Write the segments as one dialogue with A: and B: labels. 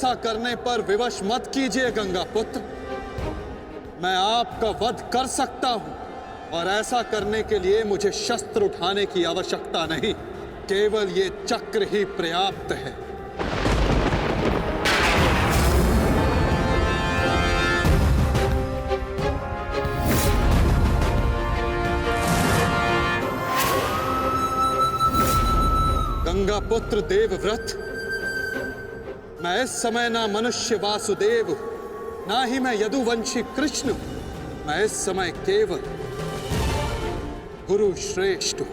A: ऐसा करने पर विवश मत कीजिए गंगा पुत्र। मैं आपका वध कर सकता हूं और ऐसा करने के लिए मुझे शस्त्र उठाने की आवश्यकता नहीं, केवल ये चक्र ही पर्याप्त है। गंगा पुत्र देवव्रत, मैं इस समय ना मनुष्य वासुदेव हूं, ना ही मैं यदुवंशी कृष्ण हूं। मैं इस समय केवल गुरु श्रेष्ठ हूं।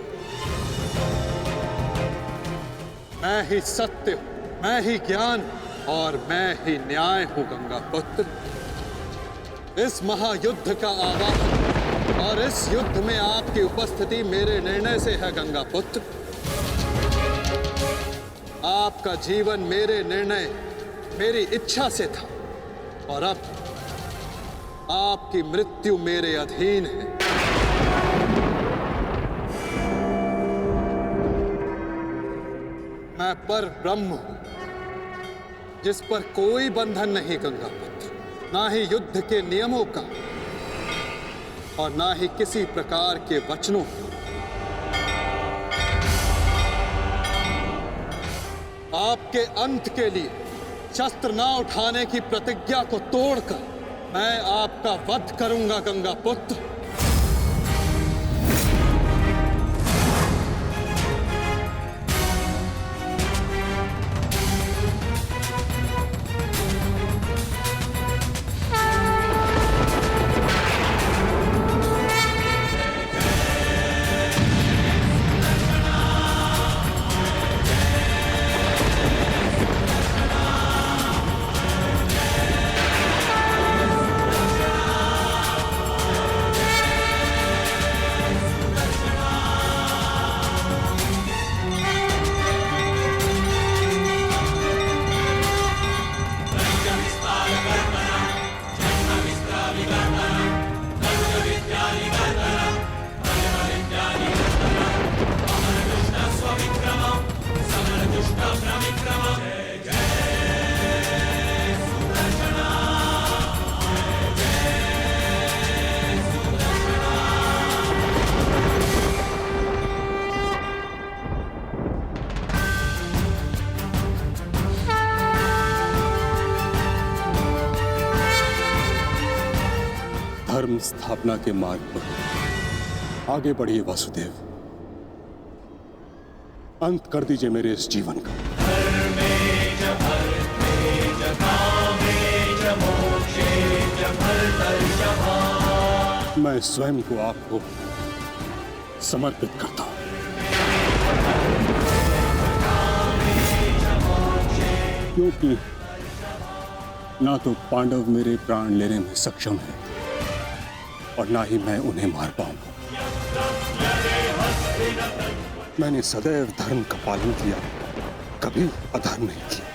A: मैं ही सत्य हूं, मैं ही ज्ञान और मैं ही न्याय हूं गंगा पुत्र। इस महायुद्ध का आवाहन और इस युद्ध में आपकी उपस्थिति मेरे निर्णय से है गंगा पुत्र। आपका जीवन मेरे निर्णय, मेरी इच्छा से था और अब आपकी मृत्यु मेरे अधीन है। मैं पर ब्रह्म हूं, जिस पर कोई बंधन नहीं गंगा पुत्र, ना ही युद्ध के नियमों का और ना ही किसी प्रकार के वचनों का। आपके अंत के लिए शस्त्र ना उठाने की प्रतिज्ञा को तोड़कर मैं आपका वध करूंगा गंगा पुत्र।
B: धर्म स्थापना के मार्ग पर आगे बढ़िए वासुदेव। अंत कर दीजिए मेरे इस जीवन का। मैं स्वयं को आपको समर्पित करता हूं। क्योंकि ना तो पांडव मेरे प्राण लेने में सक्षम है और ना ही मैं उन्हें मार पाऊंगा। मैंने सदैव धर्म का पालन किया, कभी अधर्म नहीं किया।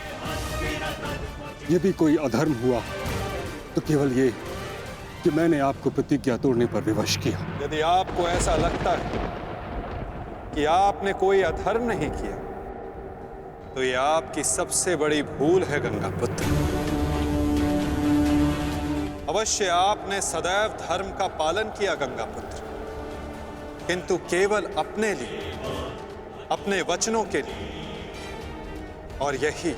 B: यदि कोई अधर्म हुआ तो केवल ये कि मैंने आपको प्रतिज्ञा तोड़ने पर विवश किया।
A: यदि आपको ऐसा लगता है कि आपने कोई अधर्म नहीं किया तो यह आपकी सबसे बड़ी भूल है गंगा पुत्र। अवश्य आपने सदैव धर्म का पालन किया गंगा पुत्र, किंतु केवल अपने लिए, अपने वचनों के लिए। और यही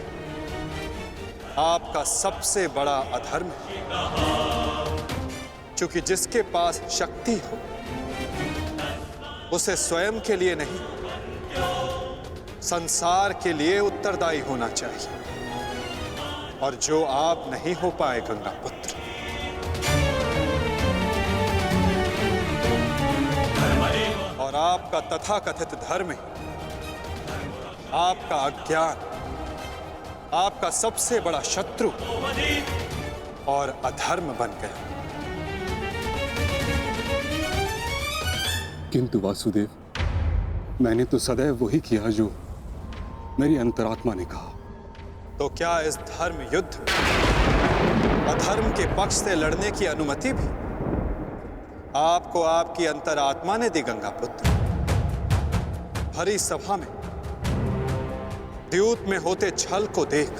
A: आपका सबसे बड़ा अधर्म है। क्योंकि जिसके पास शक्ति हो उसे स्वयं के लिए नहीं, संसार के लिए उत्तरदायी होना चाहिए। और जो आप नहीं हो पाए गंगा पुत्र। और आपका तथाकथित धर्म ही आपका अज्ञान, आपका सबसे बड़ा शत्रु और अधर्म बन गया।
B: किंतु वासुदेव, मैंने तो सदैव वही किया जो मेरी अंतरात्मा ने कहा।
A: तो क्या इस धर्म युद्ध में अधर्म के पक्ष से लड़ने की अनुमति भी आपको आपकी अंतरात्मा ने दी गंगा पुत्र? भरी सभा में द्यूत में होते छल को देख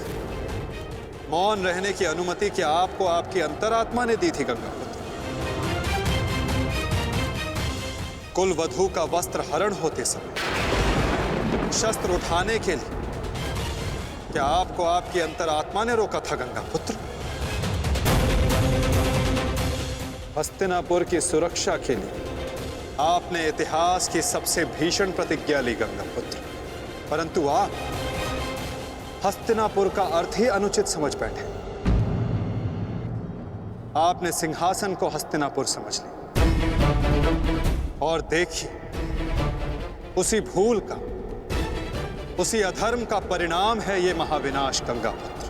A: मौन रहने की अनुमति क्या आपको आपकी अंतरात्मा ने दी थी गंगापुत्र? कुल वधू का वस्त्र हरण होते समय शस्त्र उठाने के लिए क्या आपको आपकी अंतरात्मा ने रोका था गंगापुत्र? हस्तिनापुर की सुरक्षा के लिए आपने इतिहास की सबसे भीषण प्रतिज्ञा ली गंगापुत्र, परंतु आप हस्तिनापुर का अर्थ ही अनुचित समझ बैठे। आपने सिंहासन को हस्तिनापुर समझ लिया और देखिए, उसी भूल का, उसी अधर्म का परिणाम है ये महाविनाश गंगापुत्र।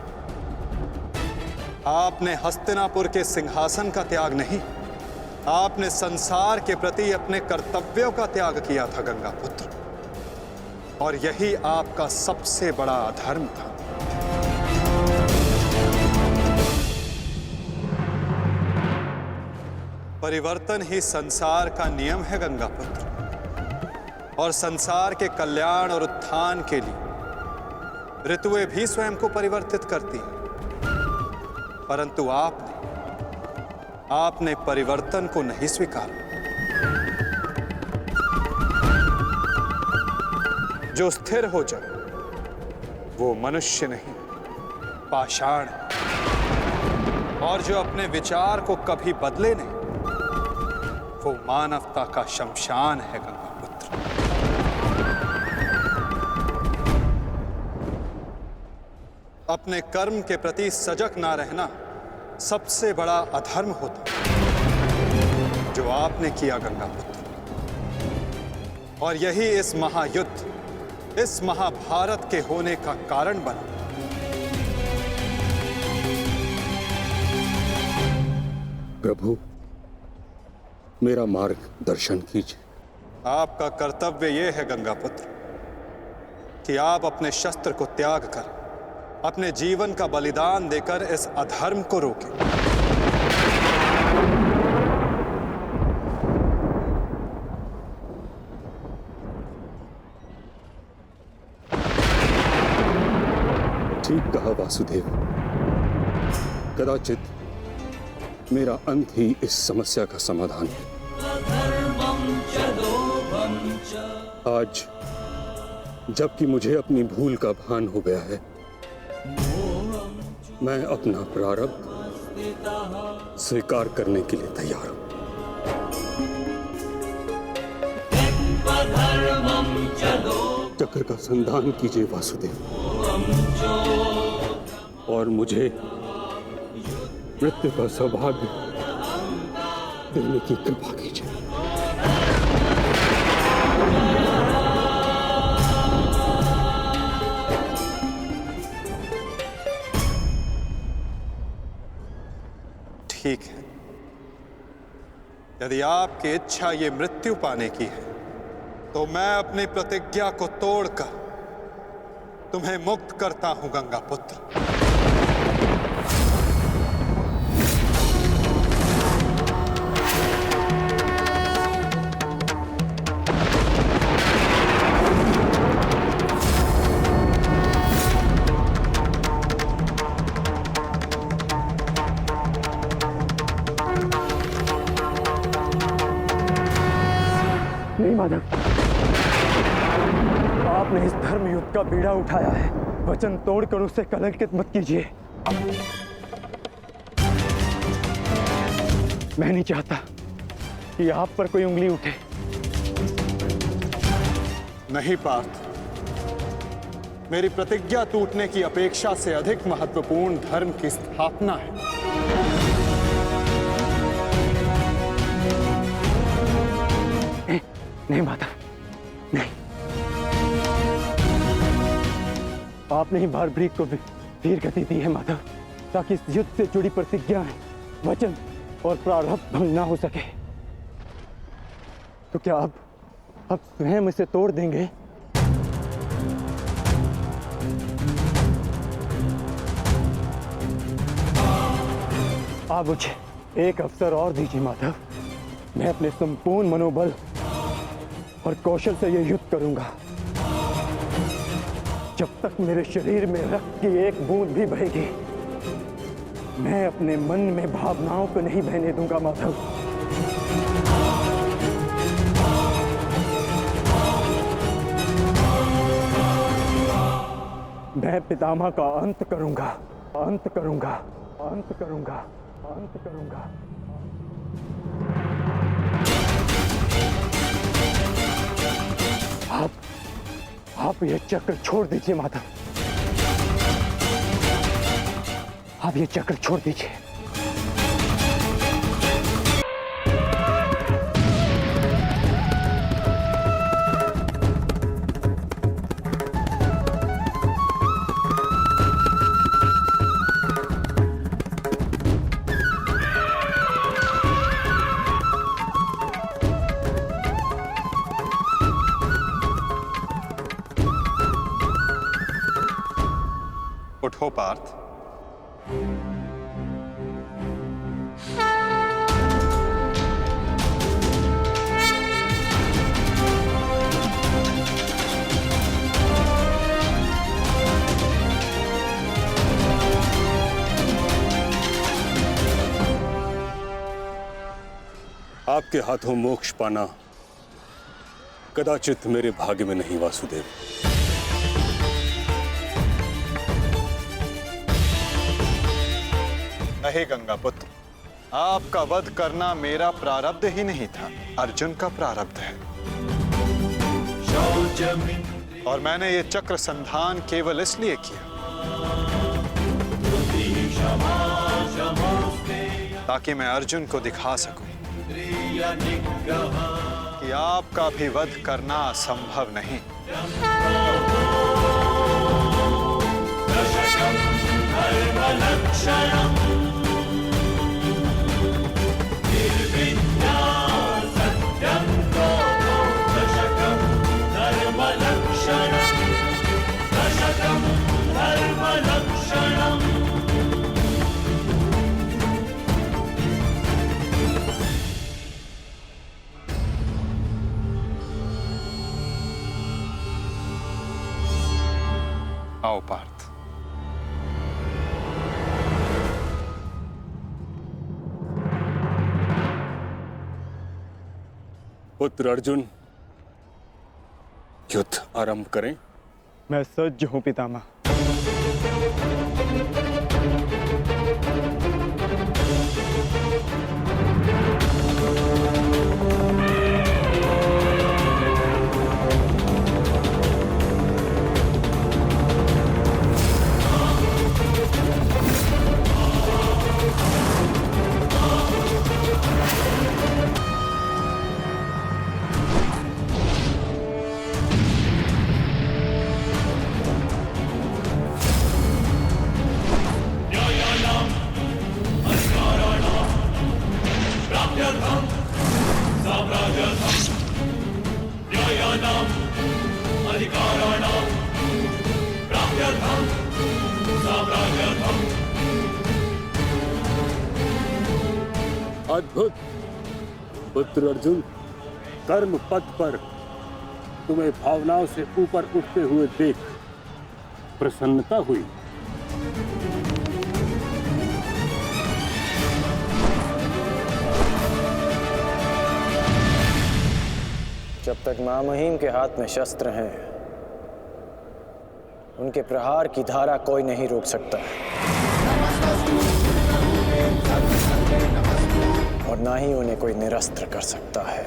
A: आपने हस्तिनापुर के सिंहासन का त्याग नहीं, आपने संसार के प्रति अपने कर्तव्यों का त्याग किया था गंगापुत्र, और यही आपका सबसे बड़ा अधर्म था। परिवर्तन ही संसार का नियम है गंगापुत्र, और संसार के कल्याण और उत्थान के लिए ऋतुएं भी स्वयं को परिवर्तित करती हैं, परंतु आपने परिवर्तन को नहीं स्वीकारा। जो स्थिर हो जाए वो मनुष्य नहीं, पाषाण है, और जो अपने विचार को कभी बदले नहीं वो मानवता का शमशान है गंगापुत्र। अपने कर्म के प्रति सजग ना रहना सबसे बड़ा अधर्म होता जो आपने किया गंगापुत्र, और यही इस महायुद्ध, इस महाभारत के होने का कारण बना।
B: प्रभु, मेरा मार्ग दर्शन कीजिए।
A: आपका कर्तव्य यह है गंगापुत्र कि आप अपने शस्त्र को त्याग कर अपने जीवन का बलिदान देकर इस अधर्म को रोकें।
B: ठीक कहा वासुदेव। कदाचित मेरा अंत ही इस समस्या का समाधान है। आज जबकि मुझे अपनी भूल का भान हो गया है, मैं अपना प्रारब्ध स्वीकार करने के लिए तैयार हूं। चक्र का संधान कीजिए वासुदेव, और मुझे मृत्यु का सौभाग्य देने की कृपा कीजिए।
A: ठीक है, यदि आपकी इच्छा ये मृत्यु पाने की है तो मैं अपनी प्रतिज्ञा को तोड़कर तुम्हें मुक्त करता हूं गंगापुत्र।
C: नहीं माधव, आपने इस धर्म युद्ध का बीड़ा उठाया है, वचन तोड़कर उसे कलंकित मत कीजिए। मैं नहीं चाहता कि आप पर कोई उंगली उठे।
A: नहीं पार्थ, मेरी प्रतिज्ञा टूटने की अपेक्षा से अधिक महत्वपूर्ण धर्म की स्थापना है।
C: नहीं माधव, नहीं। आपने ही भारभृग को वीर गति दी है माधव, ताकि इस युद्ध से जुड़ी प्रतिज्ञाएं, वचन और प्रारब्ध भंग ना हो सके। तो क्या आप स्वयं इसे तोड़ देंगे? आप मुझे एक अवसर और दीजिए माधव। मैं अपने संपूर्ण मनोबल और कौशल से यह युद्ध करूंगा। जब तक मेरे शरीर में रक्त की एक बूंद भी बहेगी, मैं अपने मन में भावनाओं को नहीं बहने दूंगा माधव। मैं पितामह का अंत करूंगा, अंत करूंगा, अंत करूंगा, अंत करूंगा। आप ये चक्र छोड़ दीजिए माधव, आप ये चक्र छोड़ दीजिए।
A: उठो पार्थ।
B: आपके हाथों मोक्ष पाना कदाचित मेरे भाग्य में नहीं वासुदेव।
A: नहीं गंगा पुत्र, आपका वध करना मेरा प्रारब्ध ही नहीं था, अर्जुन का प्रारब्ध है। और मैंने ये चक्र संधान केवल इसलिए किया ताकि मैं अर्जुन को दिखा सकूं कि आपका भी वध करना असंभव नहीं। आओ पार्थ।
B: पुत्र अर्जुन, युद्ध आरंभ करें।
C: मैं सज्ज हूं पितामह।
B: अद्भुत पुत्र अर्जुन, कर्म पथ पर तुम्हें भावनाओं से ऊपर उठते हुए देख प्रसन्नता हुई।
D: जब तक महामहिम के हाथ में शस्त्र हैं, उनके प्रहार की धारा कोई नहीं रोक सकता और ना ही उन्हें कोई निरस्त्र कर सकता है।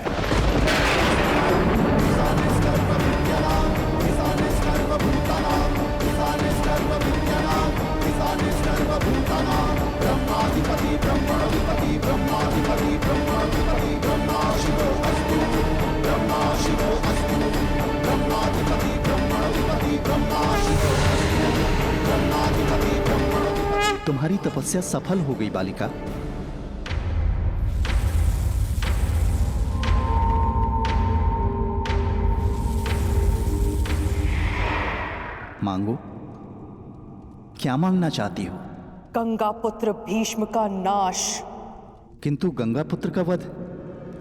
E: तुम्हारी तपस्या सफल हो गई बालिका। मांगो, क्या मांगना चाहती हो?
F: गंगा पुत्र भीष्म का नाश।
E: किंतु गंगा पुत्र का वध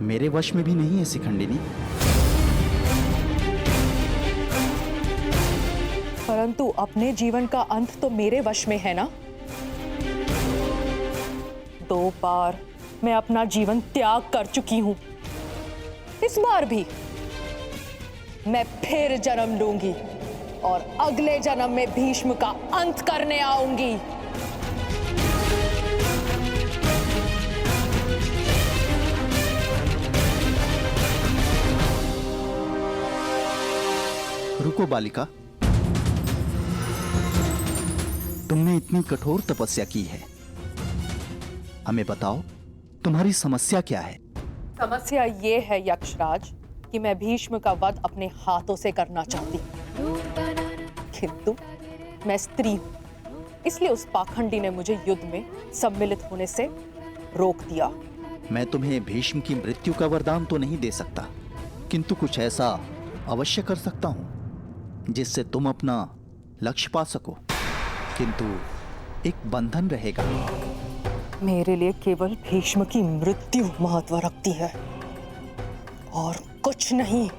E: मेरे वश में भी नहीं है शिखंडिनी।
F: परंतु अपने जीवन का अंत तो मेरे वश में है ना। 2 बार मैं अपना जीवन त्याग कर चुकी हूं। इस बार भी मैं फिर जन्म लूंगी और अगले जन्म में भीष्म का अंत करने आऊंगी।
E: रुको बालिका, तुमने इतनी कठोर तपस्या की है, हमें बताओ तुम्हारी समस्या क्या है?
F: समस्या ये है यक्षराज कि मैं भीष्म का वध अपने हाथों से करना चाहती हूँ, किंतु मैं स्त्री हूं, इसलिए उस पाखंडी ने मुझे युद्ध में सम्मिलित होने से रोक दिया।
E: मैं तुम्हें भीष्म की मृत्यु का वरदान तो नहीं दे सकता, किंतु कुछ ऐसा अवश्य कर सकता हूं जिससे तुम अपना लक्ष्य पा सको, किंतु एक बंधन रहेगा।
F: मेरे लिए केवल भीष्म की मृत्यु महत्व रखती है और कुछ नहीं।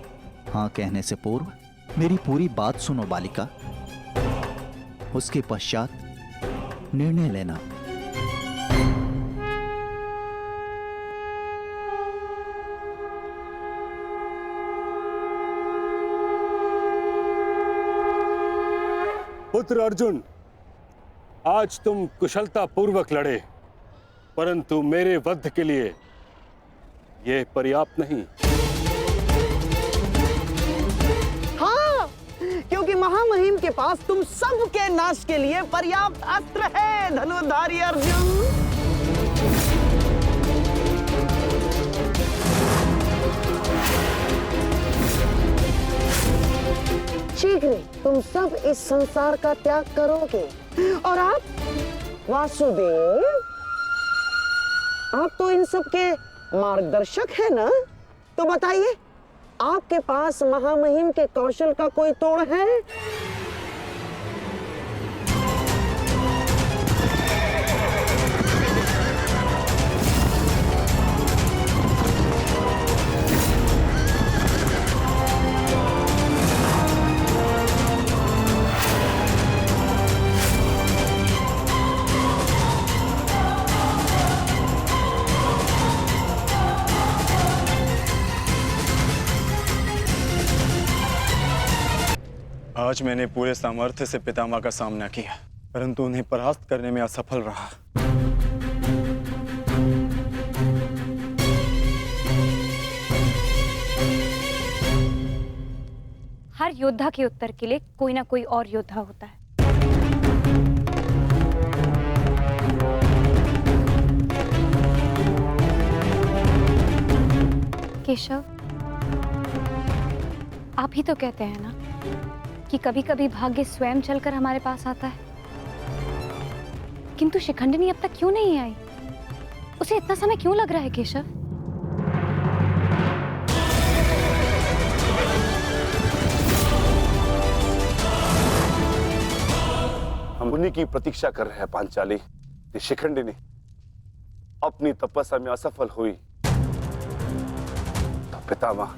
E: हाँ कहने से पूर्व मेरी पूरी बात सुनो बालिका, उसके पश्चात निर्णय लेना।
B: पुत्र अर्जुन, आज तुम कुशलता पूर्वक लड़े, परंतु मेरे वध के लिए यह पर्याप्त नहीं।
G: हाँ, क्योंकि महामहिम के पास तुम सबके नाश के लिए पर्याप्त अस्त्र है धनुर्धारी अर्जुन। शीघ्र तुम सब इस संसार का त्याग करोगे और आप वासुदेव, आप तो इन सब के मार्गदर्शक है ना, तो बताइए आपके पास महामहिम के कौशल का कोई तोड़ है?
H: आज मैंने पूरे सामर्थ्य से पितामह का सामना किया, परंतु उन्हें परास्त करने में असफल रहा।
I: हर योद्धा के उत्तर के लिए कोई ना कोई और योद्धा होता है। केशव, आप ही तो कहते हैं ना कि कभी कभी भाग्य स्वयं चलकर हमारे पास आता है, किंतु शिखंडिनी अब तक क्यों नहीं आई? उसे इतना समय क्यों लग रहा है केशव?
J: हम उन्हीं की प्रतीक्षा कर रहे हैं पांचाली कि शिखंडिनी अपनी तपस्या में असफल हुई तो पितामह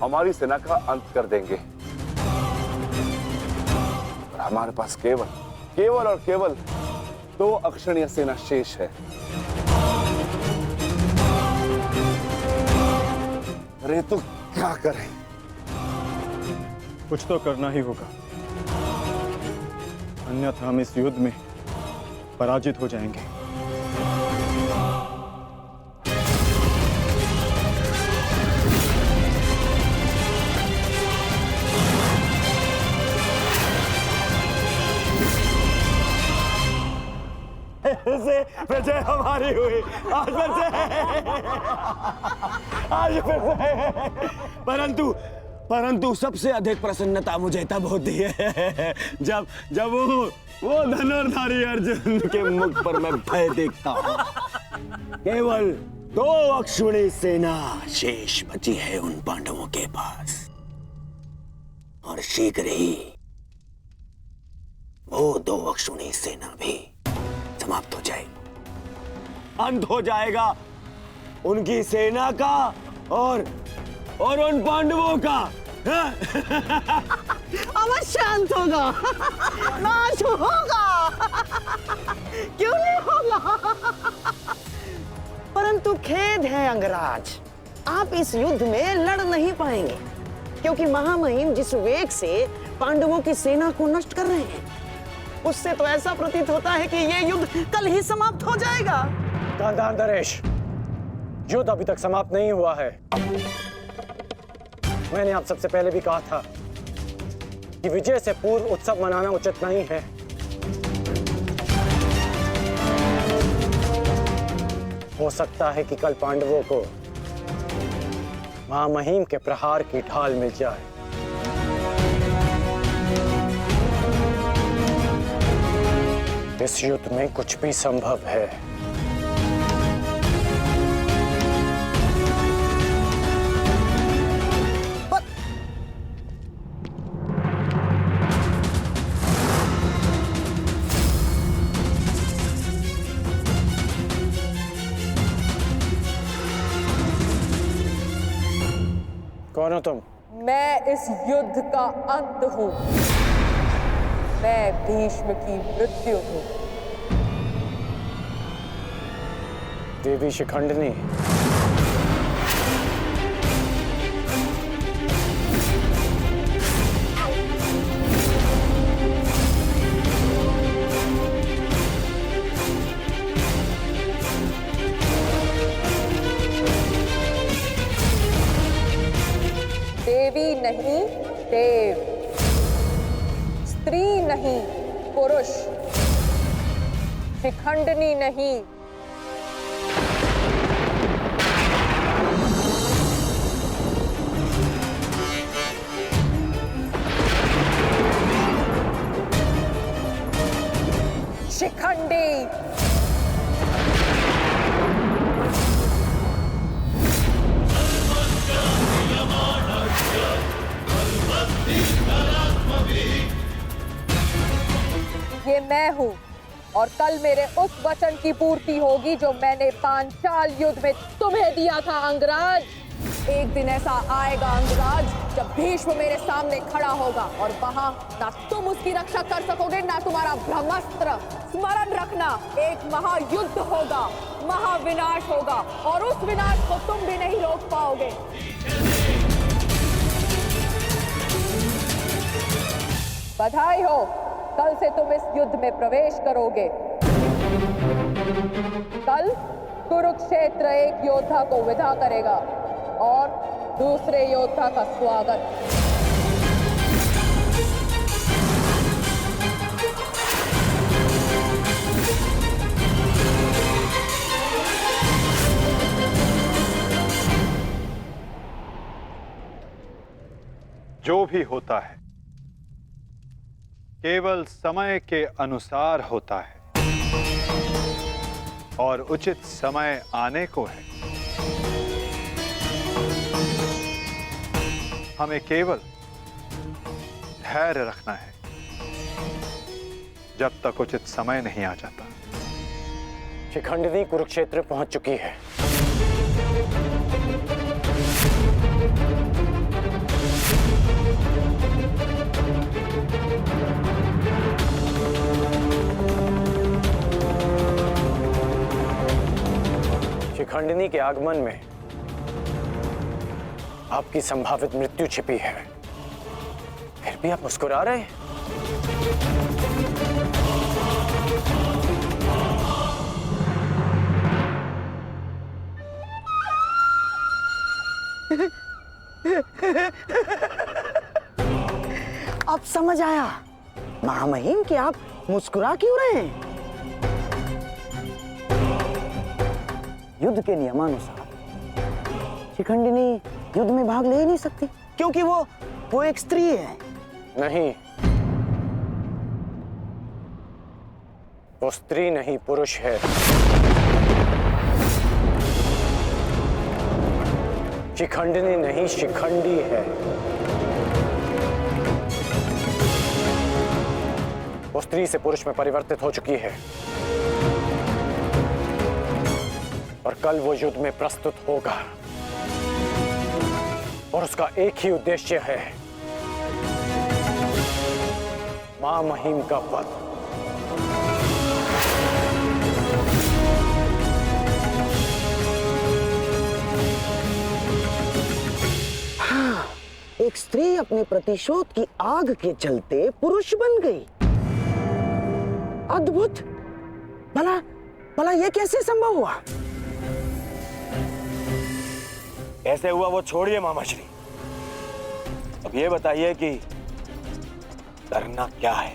J: हमारी सेना का अंत कर देंगे। हमारे पास केवल और केवल 2 अक्षणीय सेना शेष है। अरे तो क्या करें?
H: कुछ तो करना ही होगा, अन्यथा हम इस युद्ध में पराजित हो जाएंगे।
C: विजय हमारी हुई आज फिर से। परंतु सबसे अधिक प्रसन्नता मुझे तब होती है जब वो धनुर्धारी अर्जुन के मुख पर मैं भय देखता हूँ। केवल 2 अक्षुणी सेना शेष बची है उन पांडवों के पास, और शीघ्र ही वो 2 अक्षुणी सेना भी समाप्त हो जाएगी। अंत हो जाएगा उनकी सेना का और उन पांडवों का।
G: अवश्य अंत होगा, नाश होगा। क्यों नहीं होगा? परंतु खेद है अंगराज, आप इस युद्ध में लड़ नहीं पाएंगे, क्योंकि महामहिम जिस वेग से पांडवों की सेना को नष्ट कर रहे हैं, उससे तो ऐसा प्रतीत होता है कि ये युद्ध कल ही समाप्त हो जाएगा।
D: गांधार नरेश, युद्ध अभी तक समाप्त नहीं हुआ है। मैंने आप सबसे पहले भी कहा था कि विजय से पूर्व उत्सव मनाना उचित नहीं है। हो सकता है कि कल पांडवों को महामहिम के प्रहार की ढाल मिल जाए। इस युद्ध में कुछ भी संभव है। कौन हो तुम?
F: मैं इस युद्ध का अंत हूं। मैं भीष्म की मृत्यु हूं।
D: देवी शिखंडिनी,
F: देवी नहीं देव, स्त्री नहीं पुरुष, शिखंडिनी नहीं। शिखंडी। ये मैं हूं और कल मेरे उस वचन की पूर्ति होगी जो मैंने पांचाल युद्ध में तुम्हें दिया था अंगराज। एक दिन ऐसा आएगा अंगराज जब भीष्म मेरे सामने खड़ा होगा और वहां ना तुम उसकी रक्षा कर सकोगे ना तुम्हारा ब्रह्मास्त्र। स्मरण रखना, एक महायुद्ध होगा, महाविनाश होगा और उस विनाश को तुम भी नहीं रोक पाओगे। बधाई हो, कल से तुम इस युद्ध में प्रवेश करोगे। कल कुरुक्षेत्र एक योद्धा को विदा करेगा और दूसरे योद्धा का स्वागत।
H: जो भी होता है केवल समय के अनुसार होता है और उचित समय आने को है। हमें केवल धैर्य रखना है जब तक उचित समय नहीं आ जाता।
D: शिखंडिनी कुरुक्षेत्र पहुंच चुकी है। शिखंडिनी के आगमन में आपकी संभावित मृत्यु छिपी है, फिर भी आप मुस्कुरा रहे हैं।
G: अब समझ आया महामहिम कि आप मुस्कुरा क्यों रहे हैं। युद्ध के नियमानुसार शिखंडिनी युद्ध में भाग ले ही नहीं सकती, क्योंकि वो एक स्त्री है।
D: नहीं, वो स्त्री नहीं पुरुष है। शिखंडिनी नहीं शिखंडी है। वो स्त्री से पुरुष में परिवर्तित हो चुकी है और कल वो युद्ध में प्रस्तुत होगा और उसका एक ही उद्देश्य है महामहिम का वध।
G: हाँ, एक स्त्री अपने प्रतिशोध की आग के चलते पुरुष बन गई। अद्भुत। भला भला ये कैसे संभव हुआ?
C: कैसे हुआ वो छोड़िए मामा श्री, अब ये बताइए कि करना क्या है।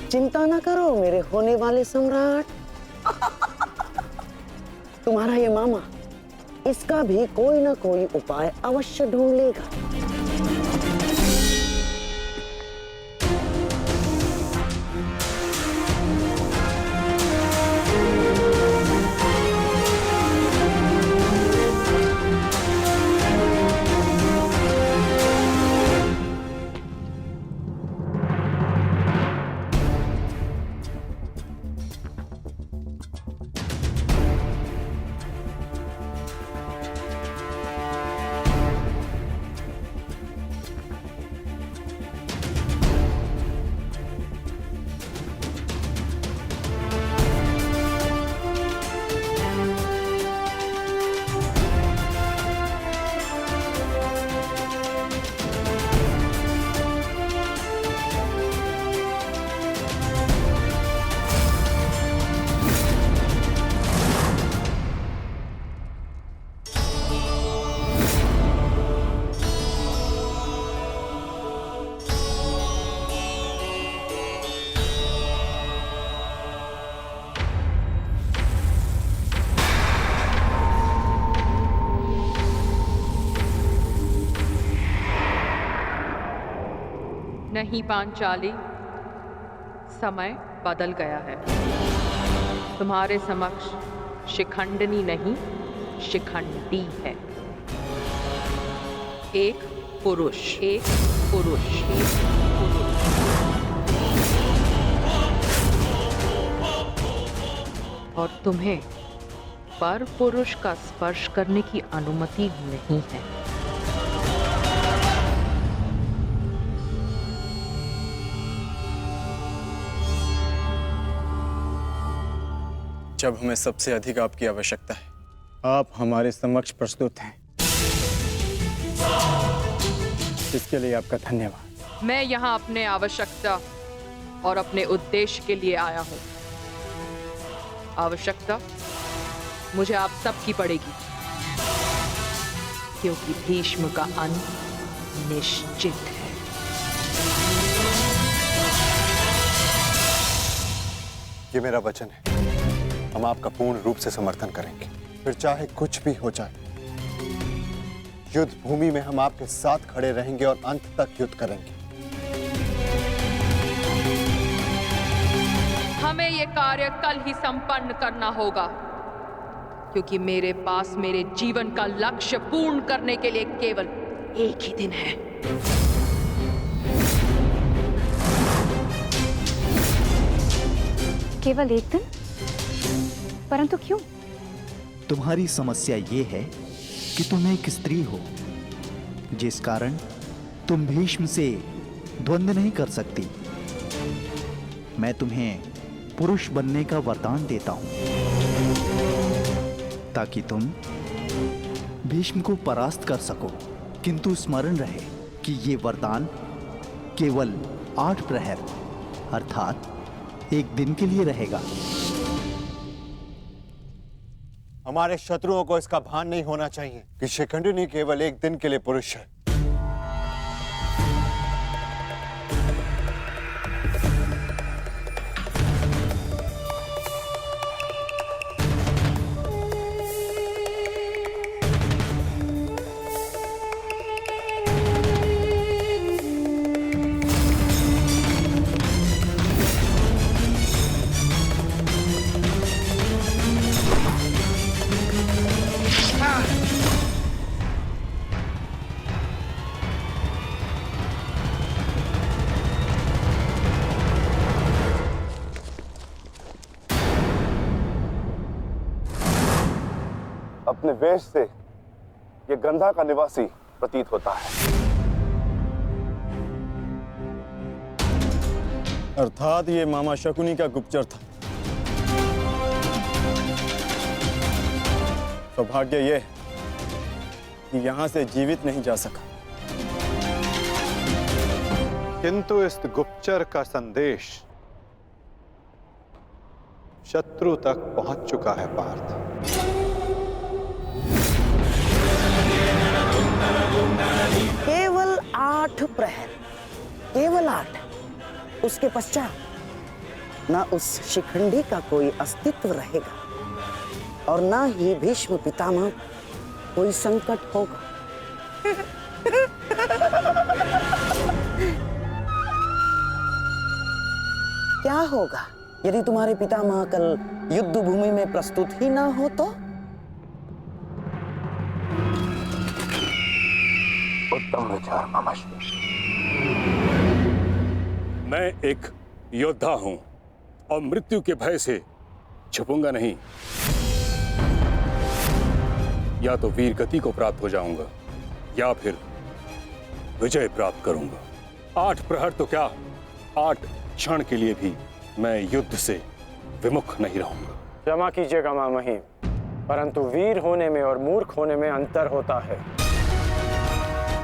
G: चिंता ना करो मेरे होने वाले सम्राट। तुम्हारा ये मामा इसका भी कोई ना कोई उपाय अवश्य ढूंढ लेगा।
F: नहीं पांचाली, समय बदल गया है। तुम्हारे समक्ष शिखंडनी नहीं, शिखंडी है। एक पुरुष, एक पुरुष, एक पुरुष। और तुम्हें पर पुरुष का स्पर्श करने की अनुमति नहीं है।
H: जब हमें सबसे अधिक आपकी आवश्यकता है, आप हमारे समक्ष प्रस्तुत हैं। इसके लिए आपका धन्यवाद।
F: मैं यहाँ अपने आवश्यकता और अपने उद्देश्य के लिए आया हूँ। आवश्यकता मुझे आप सबकी पड़ेगी, क्योंकि भीष्म का अंत निश्चित है।
A: ये मेरा वचन है, हम आपका पूर्ण रूप से समर्थन करेंगे, फिर चाहे कुछ भी हो जाए। युद्ध भूमि में हम आपके साथ खड़े रहेंगे और अंत तक युद्ध करेंगे।
F: हमें ये कार्य कल ही संपन्न करना होगा, क्योंकि मेरे पास मेरे जीवन का लक्ष्य पूर्ण करने के लिए केवल एक ही दिन है।
I: केवल एक दिन? परंतु क्यों?
E: तुम्हारी समस्या ये है कि तुम एक स्त्री हो, जिस कारण तुम भीष्म से द्वंद्व नहीं कर सकती। मैं तुम्हें पुरुष बनने का वरदान देता हूं, ताकि तुम भीष्म को परास्त कर सको। किंतु स्मरण रहे कि ये वरदान केवल 8 प्रहर अर्थात एक दिन के लिए रहेगा।
A: हमारे शत्रुओं को इसका भान नहीं होना चाहिए कि शिखंडिनी केवल एक दिन के लिए पुरुष है।
J: अपने वेश से ये गंधा का निवासी प्रतीत होता है।
H: अर्थात ये मामा शकुनी का गुप्तचर था। सौभाग्य ये कि यहां से जीवित नहीं जा सका।
A: किंतु इस गुप्तचर का संदेश शत्रु तक पहुंच चुका है पार्थ।
G: केवल 8 प्रहर, केवल 8। उसके पश्चात ना उस शिखंडी का कोई अस्तित्व रहेगा और ना ही भीष्म पितामह कोई संकट होगा। क्या होगा यदि तुम्हारे पितामह कल युद्ध भूमि में प्रस्तुत ही ना हो तो?
J: उत्तम विचार मामाश्री।
B: मैं एक योद्धा हूं और मृत्यु के भय से छुपूंगा नहीं। या तो वीर गति को प्राप्त हो जाऊंगा या फिर विजय प्राप्त करूंगा। 8 प्रहर तो क्या, 8 क्षण के लिए भी मैं युद्ध से विमुख नहीं रहूंगा।
D: क्षमा कीजिएगा मामही, परंतु वीर होने में और मूर्ख होने में अंतर होता है।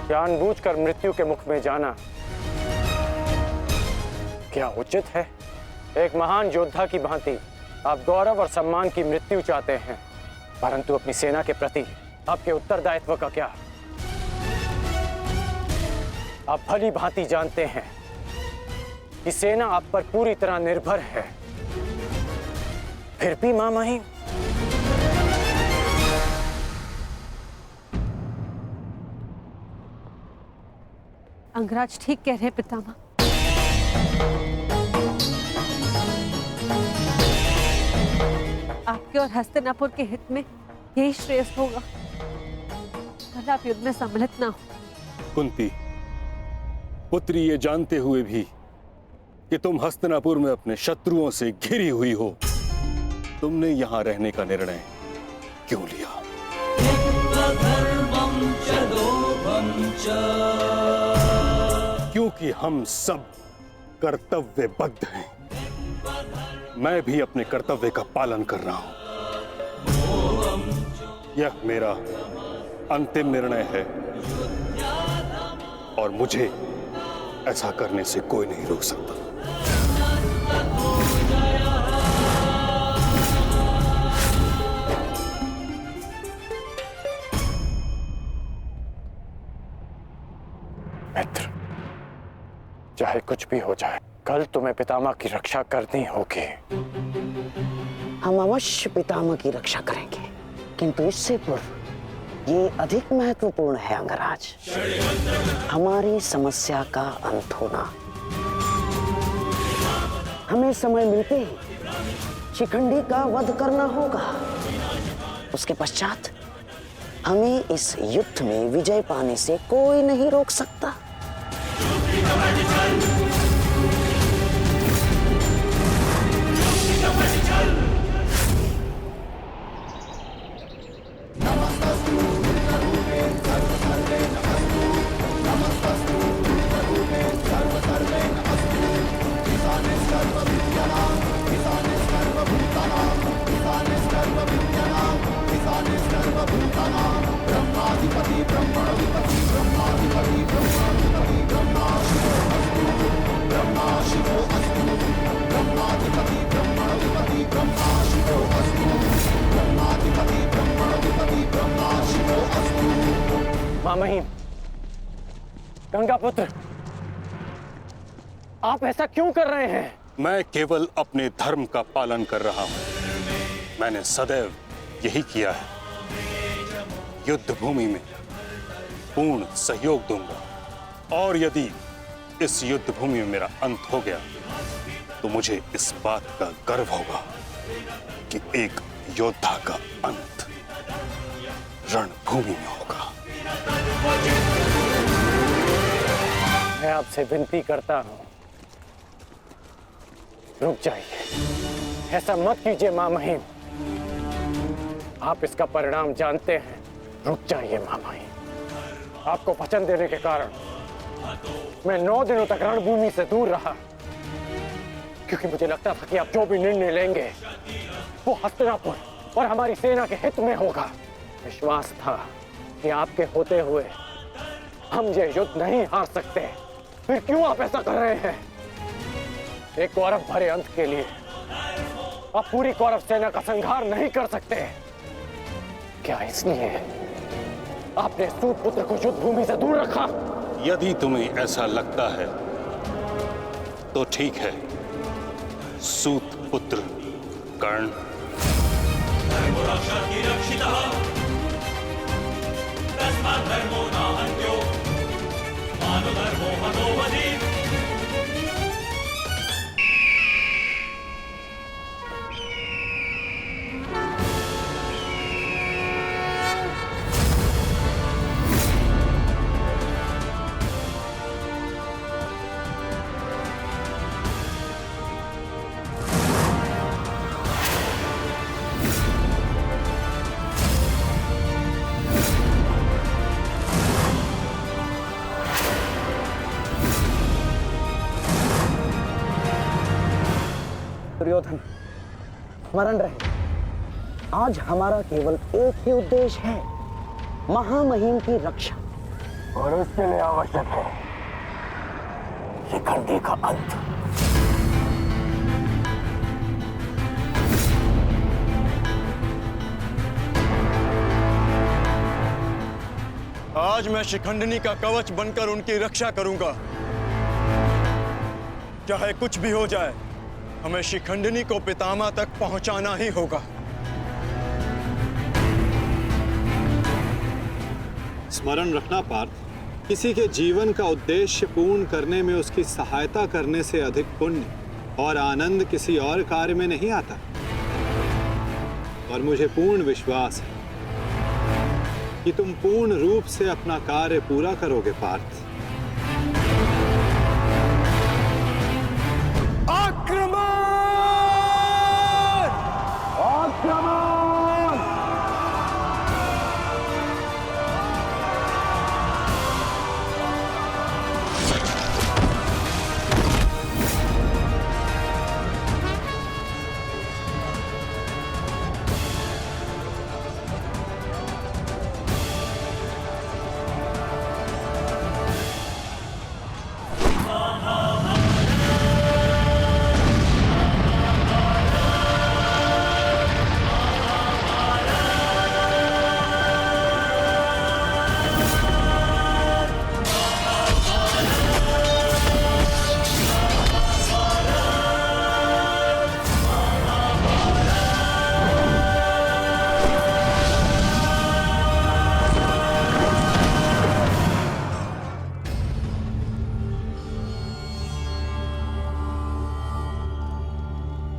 D: जानबूझकर मृत्यु के मुख में जाना क्या उचित है? एक महान योद्धा की भांति आप गौरव और सम्मान की मृत्यु चाहते हैं, परंतु अपनी सेना के प्रति आपके उत्तरदायित्व का क्या? आप भली भांति जानते हैं कि सेना आप पर पूरी तरह निर्भर है, फिर भी मामाही
K: अंगराज ठीक कह रहे पितामह। आपके और हस्तिनापुर के हित में यही श्रेष्ठ होगा। कल आप युद्ध में सम्मिलित ना हो।
B: कुंती पुत्री, ये जानते हुए भी कि तुम हस्तिनापुर में अपने शत्रुओं से घिरी हुई हो, तुमने यहां रहने का निर्णय क्यों लिया? क्योंकि हम सब कर्तव्यबद्ध हैं। मैं भी अपने कर्तव्य का पालन कर रहा हूं। यह मेरा अंतिम निर्णय है और मुझे ऐसा करने से कोई नहीं रोक सकता।
D: मित्र, चाहे कुछ भी हो जाए, कल तुम्हें पितामह की रक्षा करनी होगी।
G: हम अवश्य पितामह की रक्षा करेंगे, किंतु इससे पूर्व ये अधिक महत्वपूर्ण है अंगराज, हमारी समस्या का अंत होना। हमें समय मिलते ही शिखंडी का वध करना होगा। उसके पश्चात हमें इस युद्ध में विजय पाने से कोई नहीं रोक सकता।
D: मामही, गंगा पुत्र, आप ऐसा क्यों कर रहे हैं?
B: मैं केवल अपने धर्म का पालन कर रहा हूं। मैंने सदैव यही किया है। युद्ध भूमि में पूर्ण सहयोग दूंगा और यदि इस युद्ध भूमि में मेरा अंत हो गया तो मुझे इस बात का गर्व होगा कि एक योद्धा का अंत रणभूमि में होगा।
D: मैं आपसे विनती करता हूं, रुक जाइए। ऐसा मत कीजिए मामही, आप इसका परिणाम जानते हैं। रुक जाइए मामही। आपको वचन देने के कारण मैं 9 दिनों तक रणभूमि से दूर रहा, क्योंकि मुझे लगता था कि आप जो भी निर्णय लेंगे वो हस्तिनापुर और हमारी सेना के हित में होगा। विश्वास था कि आपके होते हुए हम ये युद्ध नहीं हार सकते। फिर क्यों आप ऐसा कर रहे हैं? एक कौरव भरे अंत के लिए आप पूरी कौरव सेना का संहार नहीं कर सकते। क्या इसलिए आपने सूत पुत्र को युद्ध भूमि से दूर रखा?
B: यदि तुम्हें ऐसा लगता है तो ठीक है। सूत पुत्र कर्ण
G: दुर्योधन, स्मरण रहे, आज हमारा केवल एक ही उद्देश्य है, महामहिम की रक्षा, और उसके लिए आवश्यक है शिखंडी का अंत।
H: आज मैं शिखंडिनी का कवच बनकर उनकी रक्षा करूंगा। चाहे कुछ भी हो जाए, हमें शिखंडिनी को पितामह तक पहुंचाना ही होगा।
A: स्मरण रखना पार्थ, किसी के जीवन का उद्देश्य पूर्ण करने में उसकी सहायता करने से अधिक पुण्य और आनंद किसी और कार्य में नहीं आता। और मुझे पूर्ण विश्वास है कि तुम पूर्ण रूप से अपना कार्य पूरा करोगे पार्थ।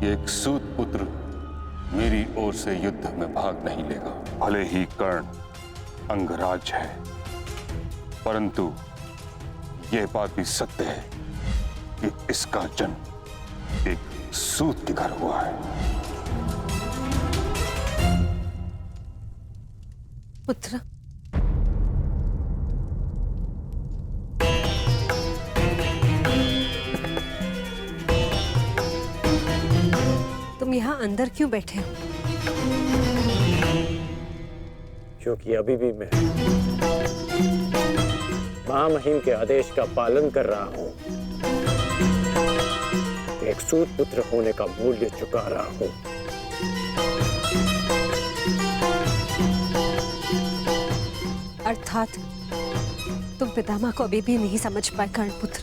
B: एक सूत पुत्र मेरी ओर से युद्ध में भाग नहीं लेगा। भले ही कर्ण अंगराज है, परंतु यह बात भी सत्य है कि इसका जन्म एक सूत के घर हुआ है।
K: पुत्र, तुम यहाँ अंदर क्यों बैठे हो?
D: क्योंकि अभी भी मैं महामहिम के आदेश का पालन कर रहा हूं। एक सूत पुत्र होने का मूल्य चुका रहा हूं।
K: अर्थात तुम पितामह को अभी भी नहीं समझ पाए कर्ण पुत्र।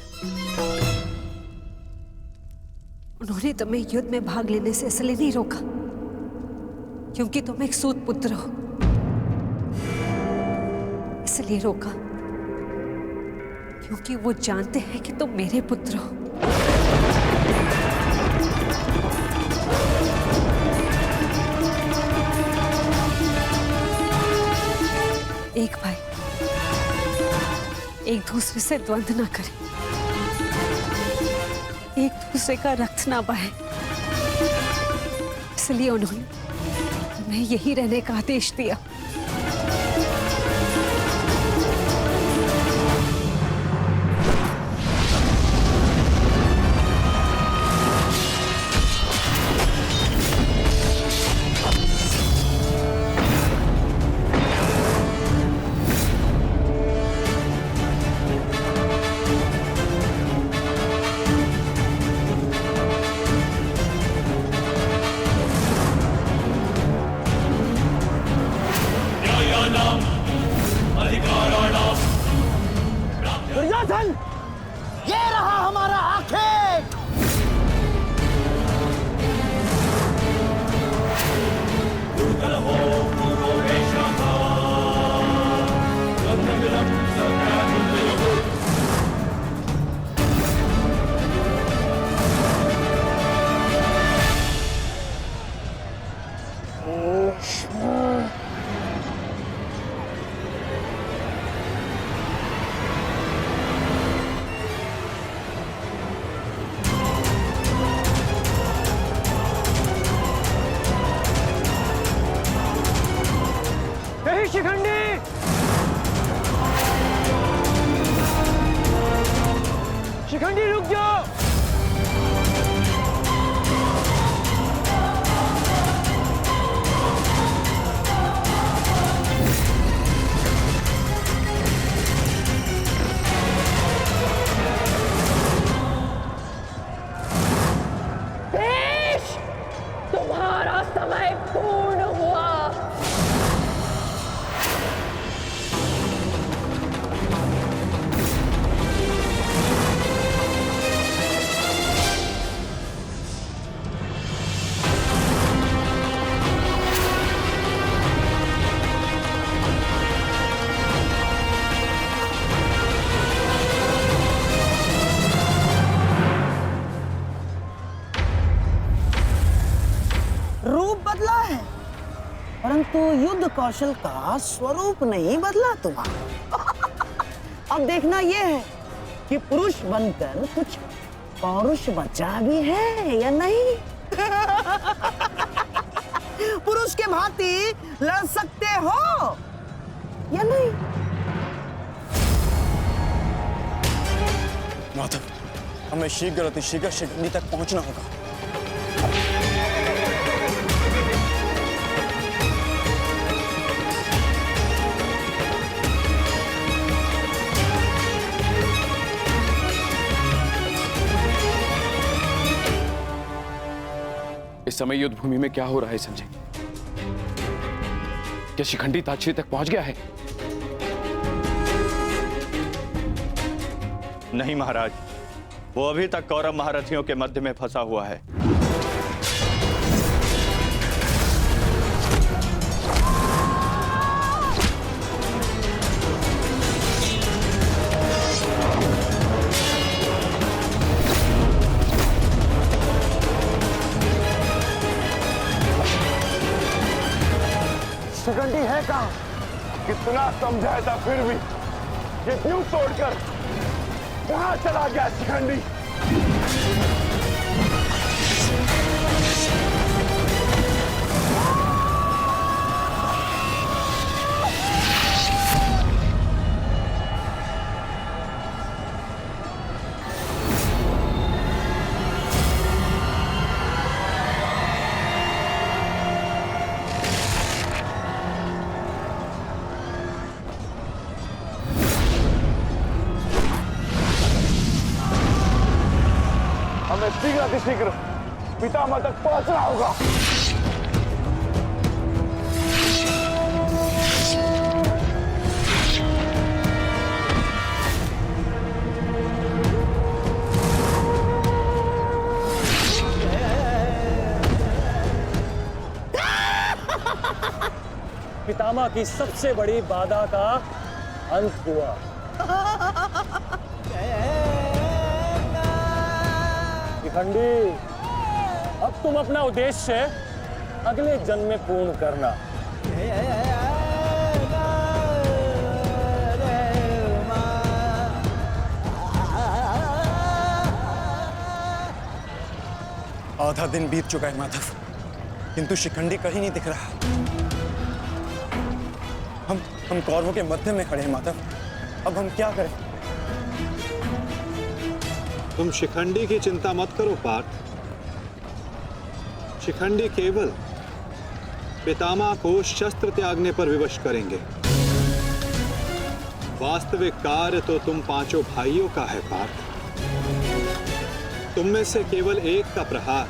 K: उन्होंने तुम्हें युद्ध में भाग लेने से इसलिए नहीं रोका क्योंकि तुम एक सूत पुत्र हो, इसलिए रोका क्योंकि वो जानते हैं कि तुम मेरे पुत्र हो। एक भाई एक दूसरे से द्वंद्व ना करे, एक दूसरे का रक्त ना बहे, इसलिए उन्होंने तुम्हें यही रहने का आदेश दिया।
G: ये रहा हमारा आखेट।
D: शिखंडी, शिखंडी रुक जाओ।
F: भीष्म, तुम्हारा समय पूर्ण हुआ।
G: रूप बदला है, परंतु युद्ध कौशल का स्वरूप नहीं बदला तुम्हारा। अब देखना यह है कि पुरुष बनकर कुछ पौरुष बचा भी है या नहीं। पुरुष के भांति लड़ सकते हो या नहीं।
H: माधव, हमें शीघ्र अतिशीघ्र शिखंडी तक पहुंचना होगा।
L: इस समय युद्ध भूमि में क्या हो रहा है संजय? क्या शिखंडी ताक्षरी तक पहुंच गया है?
E: नहीं महाराज, वो अभी तक कौरव महारथियों के मध्य में फंसा हुआ है।
J: शिखंडी है कहाँ? कितना समझाया था फिर भी ये न्यू तोड़कर कहाँ चला गया शिखंडी? हमें शीघ्र शीघ्र पितामह तक पहुंचना होगा।
D: पितामह की सबसे बड़ी बाधा का अंत हुआ। शिखंडी, अब तुम अपना उद्देश्य अगले जन्म में पूर्ण करना।
H: आधा दिन बीत चुका है माधव, किंतु शिखंडी कहीं नहीं दिख रहा। हम कौरवों के मध्य में खड़े हैं माधव, अब हम क्या करें?
A: तुम शिखंडी की चिंता मत करो पार्थ। शिखंडी केवल पितामह को शस्त्र त्यागने पर विवश करेंगे। वास्तविक कार्य तो तुम पांचों भाइयों का है पार्थ। तुम में से केवल एक का प्रहार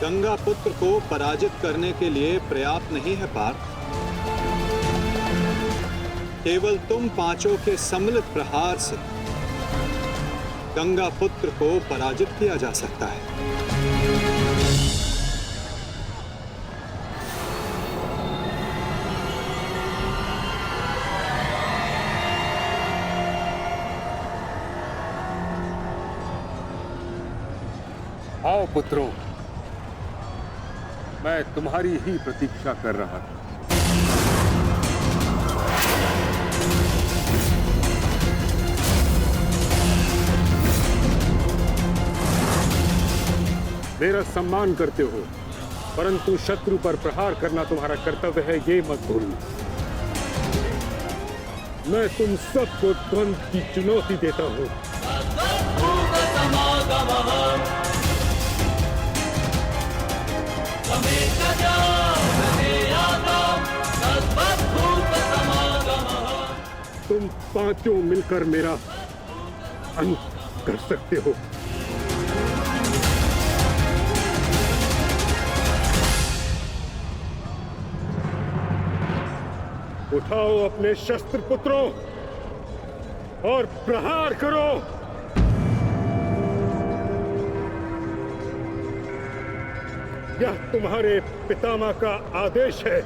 A: गंगा पुत्र को पराजित करने के लिए पर्याप्त नहीं है पार्थ। केवल तुम पांचों के सम्मिलित प्रहार से गंगा पुत्र को पराजित किया जा सकता है।
M: आओ पुत्रों, मैं तुम्हारी ही प्रतीक्षा कर रहा था। मेरा सम्मान करते हो, परंतु शत्रु पर प्रहार करना तुम्हारा कर्तव्य है, ये मत भूलना। मैं तुम सबको द्वंद्व की चुनौती देता हूं। तुम पांचों मिलकर मेरा अंत कर सकते हो। उठाओ अपने शस्त्र पुत्रों और प्रहार करो। यह तुम्हारे पितामह का आदेश है।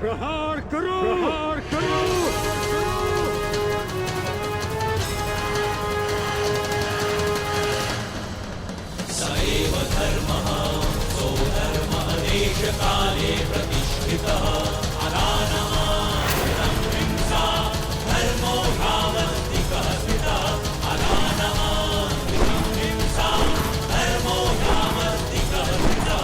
M: प्रहार करो, प्रहार करो।
N: सैव धर्मः सो धर्मः देशकाले प्रतिष्ठितः अनानः हिंसा धर्मो भावस्तिकः स्थितः अनानः हिंसा धर्मो भावस्तिकः स्थितः।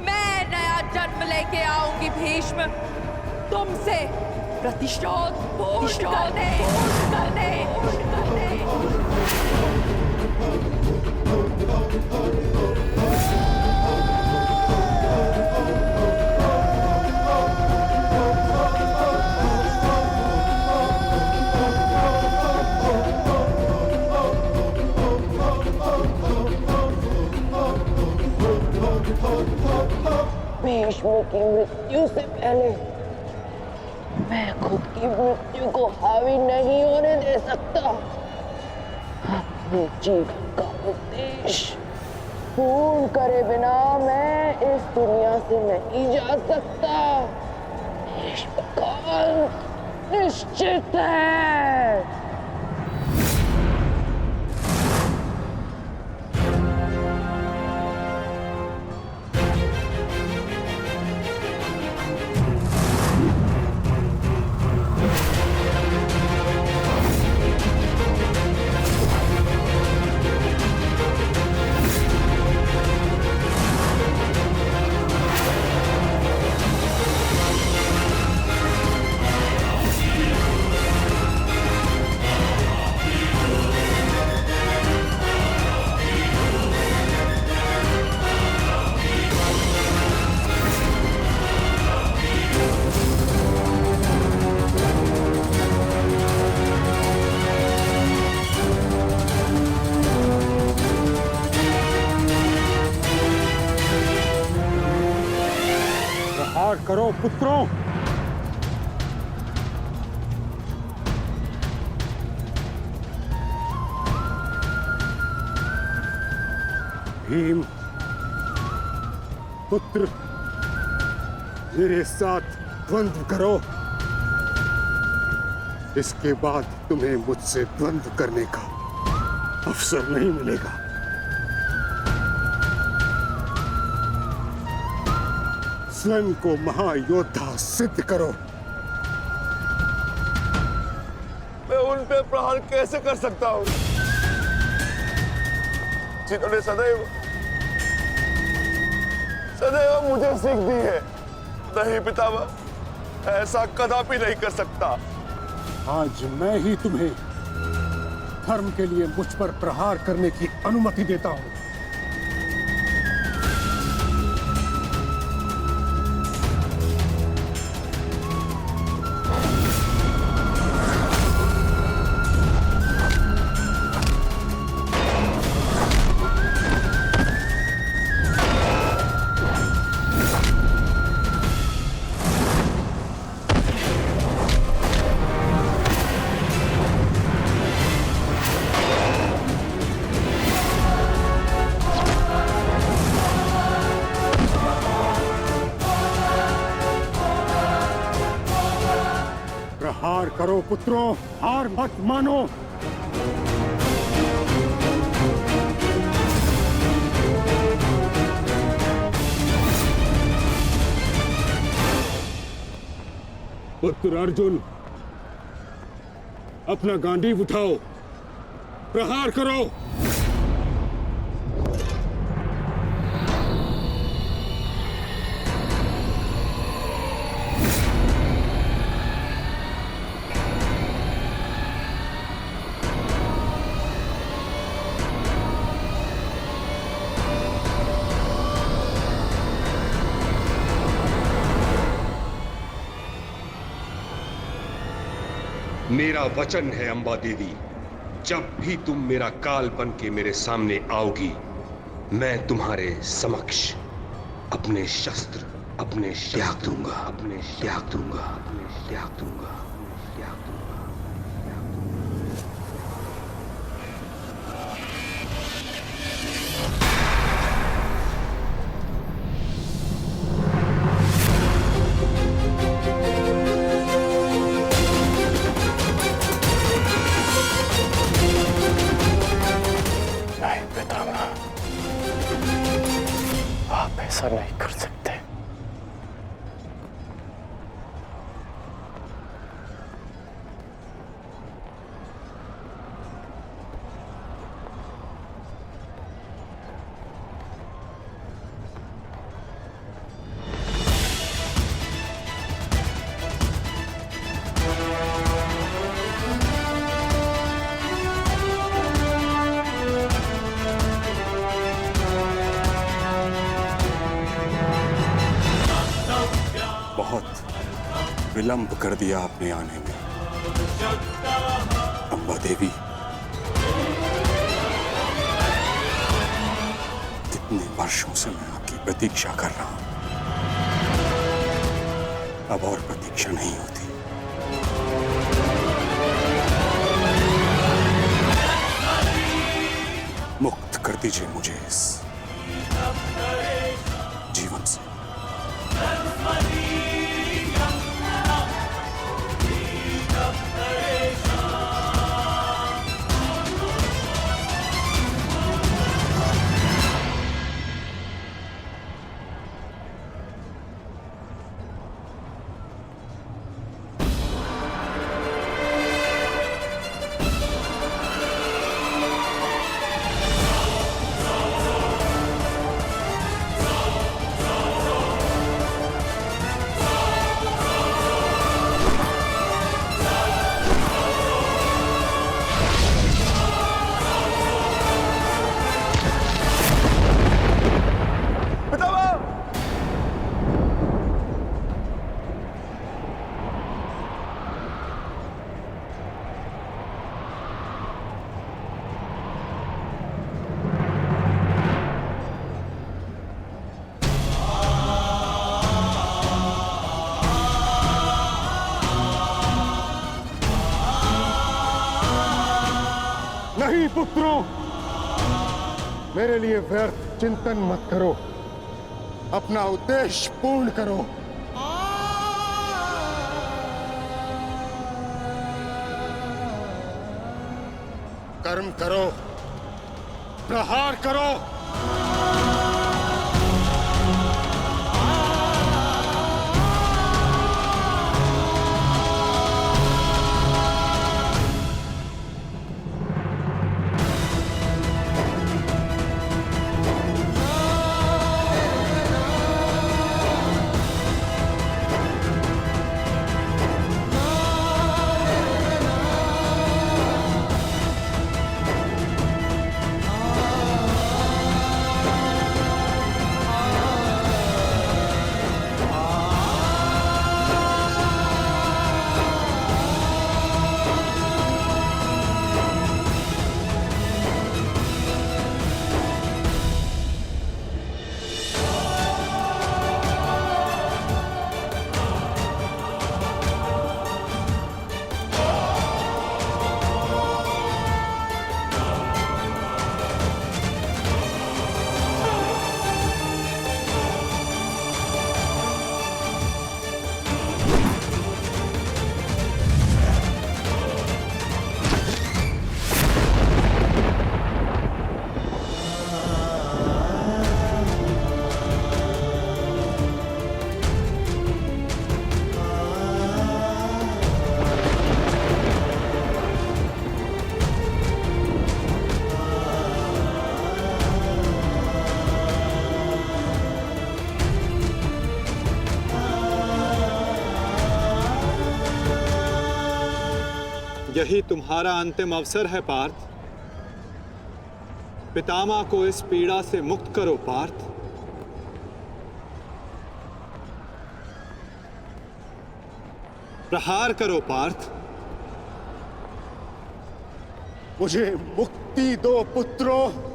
F: मैं नया जन्म लेके आऊंगी भीष्म, तुमसे प्रतिशोध पूर्ण करने।
O: भीष्म की मृत्यु से पहले मैं खुद की मृत्यु को हावी नहीं होने दे सकता। अपने जीवन का उद्देश्य पूर्ण करे बिना मैं इस दुनिया से नहीं जा सकता। भीष्म का अंत निश्चित है।
M: प्रहार करो पुत्रों। भीम पुत्र, मेरे साथ द्वंद्व करो। इसके बाद तुम्हें मुझसे द्वंद्व करने का अवसर नहीं मिलेगा। स्वयं को महायोद्धा सिद्ध करो।
J: मैं उन पे प्रहार कैसे कर सकता हूं जिन्होंने सदैव मुझे सीख दी है नहीं पितामह, ऐसा कदापि नहीं कर सकता।
M: आज मैं ही तुम्हें धर्म के लिए मुझ पर प्रहार करने की अनुमति देता हूं। प्रहार करो पुत्रों, हार मत मानो। पुत्र अर्जुन, अपना गांडीव उठाओ, प्रहार करो।
P: मेरा वचन है अंबा देवी, जब भी तुम मेरा काल बन के मेरे सामने आओगी, मैं तुम्हारे समक्ष अपने शस्त्र, अपने त्याग दूंगा, अपने त्याग दूंगा, अपने त्याग दूंगा, त्याग दूंगा।
D: ऐसा नहीं कर सकते।
B: विलंब कर दिया आपने आने में, अंबा देवी। कितने वर्षों से मैं आपकी प्रतीक्षा कर रहा हूं, अब और प्रतीक्षा नहीं होती। मुक्त कर दीजिए मुझे इस जीवन से।
M: नहीं पुत्रों, मेरे लिए व्यर्थ चिंतन मत करो, अपना उद्देश्य पूर्ण करो। कर्म करो, प्रहार करो।
A: यही तुम्हारा अंतिम अवसर है पार्थ। पितामह को इस पीड़ा से मुक्त करो पार्थ। प्रहार करो पार्थ।
J: मुझे मुक्ति दो पुत्रों।